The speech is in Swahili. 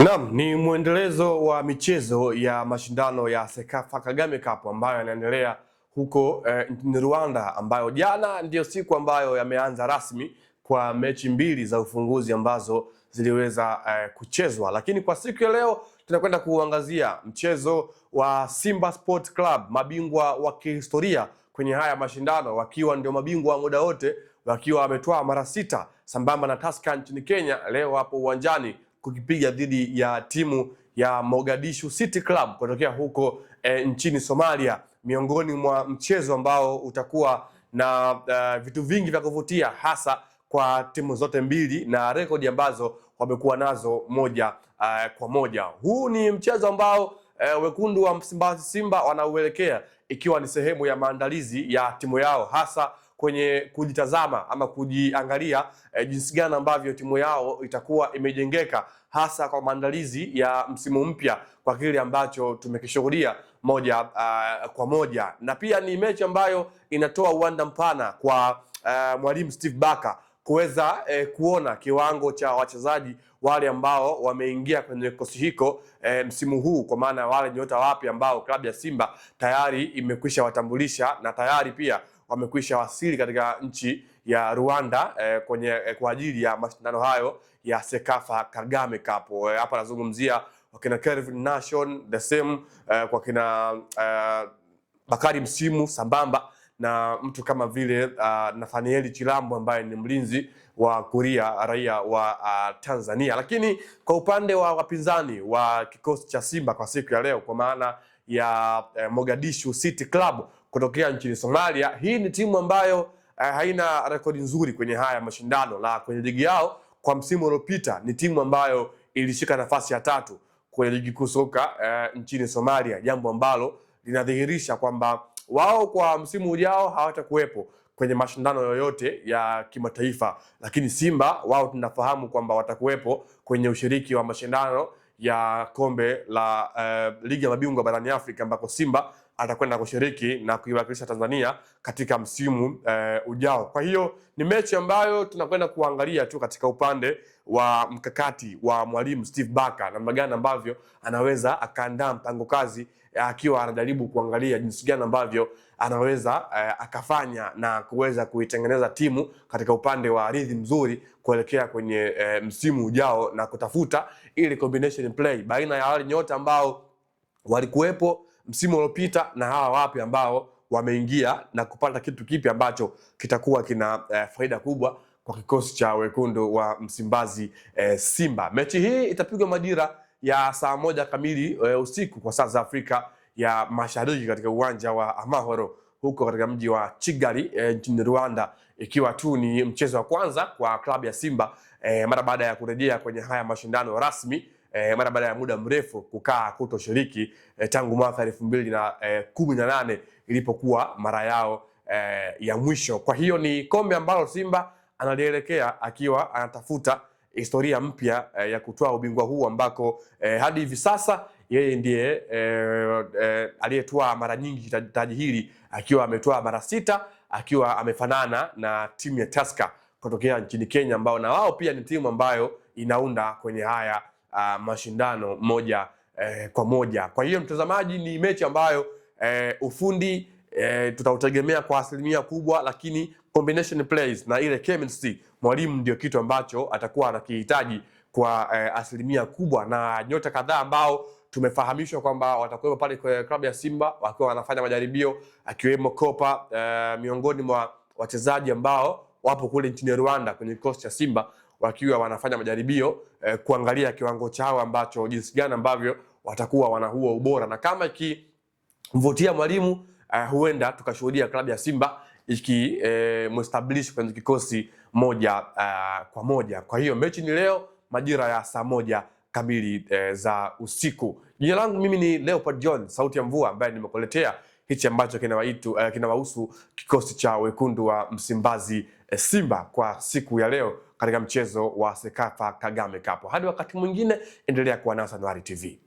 Naam, ni mwendelezo wa michezo ya mashindano ya Sekafa Kagame Cup ambayo yanaendelea huko nchini Rwanda, ambayo jana ndio siku ambayo yameanza rasmi kwa mechi mbili za ufunguzi ambazo ziliweza kuchezwa. Lakini kwa siku ya leo tunakwenda kuangazia mchezo wa Simba Sport Club, mabingwa wa kihistoria kwenye haya mashindano, wakiwa ndio mabingwa wa muda wote, wakiwa wametwaa mara 6 sambamba na Tusker nchini Kenya. Leo hapo uwanjani kukipiga dhidi ya timu ya Mogadishu City Club kutokea huko nchini Somalia, miongoni mwa mchezo ambao utakuwa na vitu vingi vya kuvutia hasa kwa timu zote mbili na rekodi ambazo wamekuwa nazo moja kwa moja. Huu ni mchezo ambao wekundu wa Msimbazi Simba wanauelekea ikiwa ni sehemu ya maandalizi ya timu yao, hasa kwenye kujitazama ama kujiangalia jinsi gani ambavyo timu yao itakuwa imejengeka, hasa kwa maandalizi ya msimu mpya, kwa kile ambacho tumekishuhudia moja kwa moja. Na pia ni mechi ambayo inatoa uwanda mpana kwa mwalimu Steve Barker kuweza kuona kiwango cha wachezaji wale ambao wameingia kwenye kikosi hiko msimu huu, kwa maana wale nyota wapya ambao klabu ya Simba tayari imekwisha watambulisha na tayari pia wamekwisha wasili katika nchi ya Rwanda kwa ajili ya mashindano hayo ya Sekafa Kagame Cup. Hapa nazungumzia wakina Kelvin Nation the same, kwa kina Bakari Msimu sambamba na mtu kama vile Nathaniel Chilambo ambaye ni mlinzi wa Kuria, raia wa Tanzania. Lakini kwa upande wa wapinzani wa kikosi cha Simba kwa siku ya leo, kwa maana ya Mogadishu City Club kutokea nchini Somalia, hii ni timu ambayo haina rekodi nzuri kwenye haya mashindano, la kwenye ligi yao kwa msimu uliopita ni timu ambayo ilishika nafasi ya 3 kwenye ligi kuu soka nchini Somalia, jambo ambalo linadhihirisha kwamba wao kwa msimu ujao hawatakuwepo kwenye mashindano yoyote ya kimataifa. Lakini Simba wao tunafahamu kwamba watakuwepo kwenye ushiriki wa mashindano ya kombe la ligi ya mabingwa barani Afrika, ambako Simba atakwenda kushiriki na kuiwakilisha Tanzania katika msimu ujao. Kwa hiyo ni mechi ambayo tunakwenda kuangalia tu katika upande wa mkakati wa mwalimu Steve Barker, namna gani ambavyo anaweza akaandaa mpango kazi, akiwa anajaribu kuangalia jinsi gani ambavyo anaweza akafanya na kuweza kuitengeneza timu katika upande wa rhythm mzuri kuelekea kwenye msimu ujao, na kutafuta ile combination play baina ya wale nyota ambao walikuwepo msimu uliopita na hawa wapi ambao wameingia na kupata kitu kipi ambacho kitakuwa kina faida kubwa kwa kikosi cha wekundu wa Msimbazi Simba. Mechi hii itapigwa majira ya saa 1 kamili usiku kwa saa za Afrika ya Mashariki katika uwanja wa Amahoro huko katika mji wa Kigali nchini Rwanda, ikiwa tu ni mchezo wa kwanza kwa klabu ya Simba mara baada ya kurejea kwenye haya mashindano rasmi, mara baada ya muda mrefu kukaa kutoshiriki tangu mwaka 2018 ilipokuwa mara yao ya mwisho. Kwa hiyo ni kombe ambalo Simba analielekea akiwa anatafuta historia mpya ya kutoa ubingwa huu, ambako hadi hivi sasa yeye ndiye aliyetoa mara nyingi taji hili, akiwa ametoa mara 6, akiwa amefanana na timu ya Tusker kutokea nchini Kenya, ambao na wao pia ni timu ambayo inaunda kwenye haya mashindano moja kwa moja. Kwa hiyo mtazamaji, ni mechi ambayo ufundi tutautegemea kwa asilimia kubwa, lakini combination plays na ile chemistry mwalimu ndio kitu ambacho atakuwa anakihitaji kwa asilimia kubwa, na nyota kadhaa ambao tumefahamishwa kwamba watakuwa pale kwa klabu ya Simba wakiwa wanafanya majaribio, akiwemo Kopa, miongoni mwa wachezaji ambao wapo kule nchini Rwanda kwenye kikosi cha Simba wakiwa wanafanya majaribio kuangalia kiwango chao ambacho jinsi gani ambavyo watakuwa wana huo ubora, na kama ikimvutia mwalimu huenda tukashuhudia klabu ya Simba ikimestablish kwenye kikosi moja kwa moja. Kwa hiyo mechi ni leo majira ya saa 1 kamili za usiku. Jina langu mimi ni Leopard John, sauti ya mvua, ambaye nimekuletea hichi ambacho kinawahusu kikosi cha wekundu wa Msimbazi Simba kwa siku ya leo katika mchezo wa Sekafa Kagame Cup. Hadi wakati mwingine, endelea kuwa nasi Anuari TV.